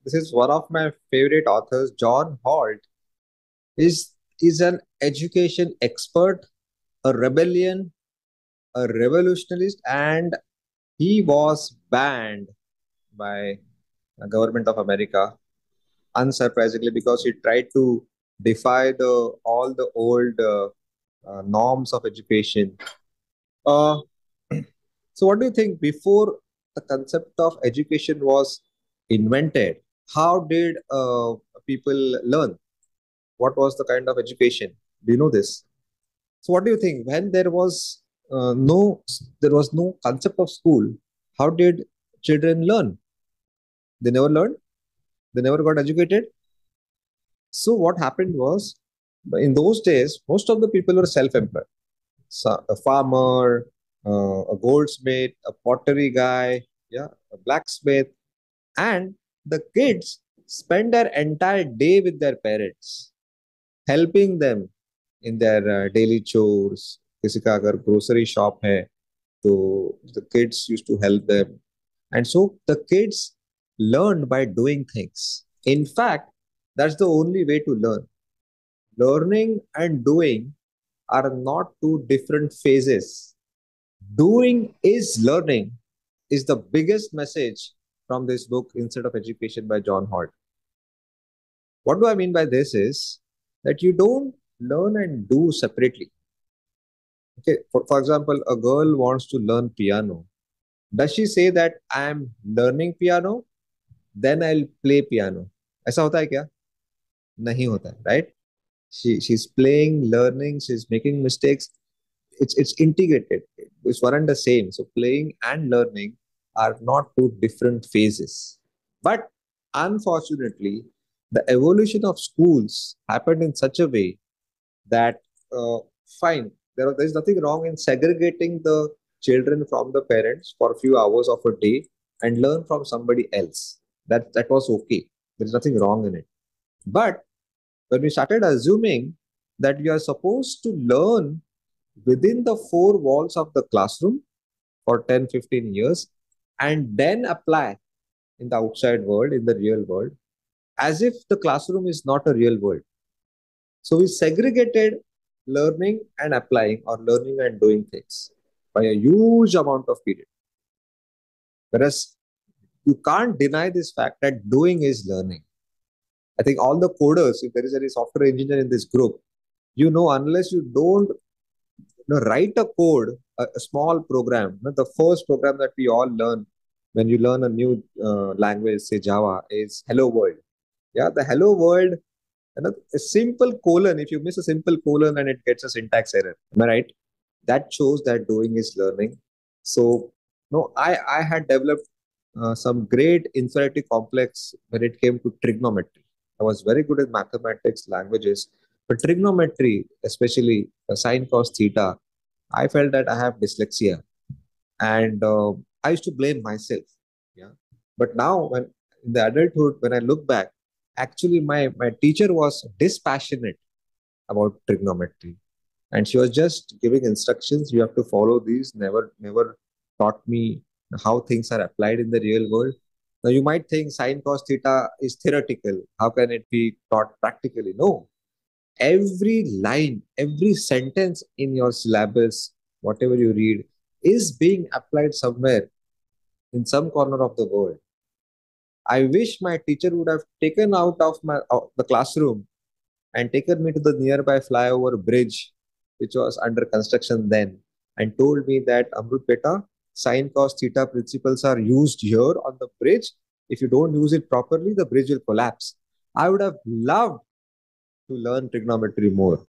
This is one of my favorite authors. John Holt is an education expert, a rebellion, a revolutionist, and he was banned by the government of America, unsurprisingly, because he tried to defy the all the old norms of education. Uh, so, what do you think before the concept of education was invented? How did people learn? What was the kind of education? Do you know this? So, what do you think when there was no concept of school? How did children learn? They never learned. They never got educated. So, what happened was, in those days, most of the people were self-employed. So, a farmer, a goldsmith, a pottery guy, yeah, a blacksmith, and the kids spend their entire day with their parents, helping them in their daily chores. किसी का अगर grocery shop है, तो the kids used to help them, and so the kids learned by doing things. In fact, that's the only way to learn. Learning and doing are not two different phases. Doing is learning is the biggest message from this book, Instead of Education by John Holt. What do I mean by this is that you don't learn and do separately. Okay, for example, a girl wants to learn piano. Does she say that I am learning piano, then I'll play piano? ऐसा होता है क्या? नहीं होता है, right? She's playing, learning, she's making mistakes. It's integrated. It's one and the same. So playing and learning are not two different phases. But unfortunately, the evolution of schools happened in such a way that fine, there's nothing wrong in segregating the children from the parents for a few hours of a day and learn from somebody else. That was okay. There's nothing wrong in it. But when we started assuming that we are supposed to learn within the four walls of the classroom for 10, 15 years and then apply in the outside world, in the real world, as if the classroom is not a real world. So we segregated learning and applying, or learning and doing things, by a huge amount of period. Whereas you can't deny this fact that doing is learning. I think all the coders, if there is any software engineer in this group, unless you don't write a code, a small program, the first program that we all learn when you learn a new language, say Java, is Hello World. Yeah, the Hello World, a simple colon, if you miss a simple colon and it gets a syntax error. Am I right? That shows that doing is learning. So, no, I had developed some great inferiority complex when it came to trigonometry. I was very good at mathematics, languages, but trigonometry, especially sine, cos, theta, I felt that I have dyslexia, and I used to blame myself. Yeah, but now when in the adulthood, when I look back, actually my teacher was dispassionate about trigonometry, and she was just giving instructions. You have to follow these. Never taught me how things are applied in the real world. Now you might think sine cos theta is theoretical. How can it be taught practically? No, every line, every sentence in your syllabus, whatever you read, is being applied somewhere in some corner of the world. I wish my teacher would have taken out of the classroom and taken me to the nearby flyover bridge, which was under construction then, and told me that Amrut Beta, sine cos theta principles are used here on the bridge. If you don't use it properly, the bridge will collapse. I would have loved to learn trigonometry more.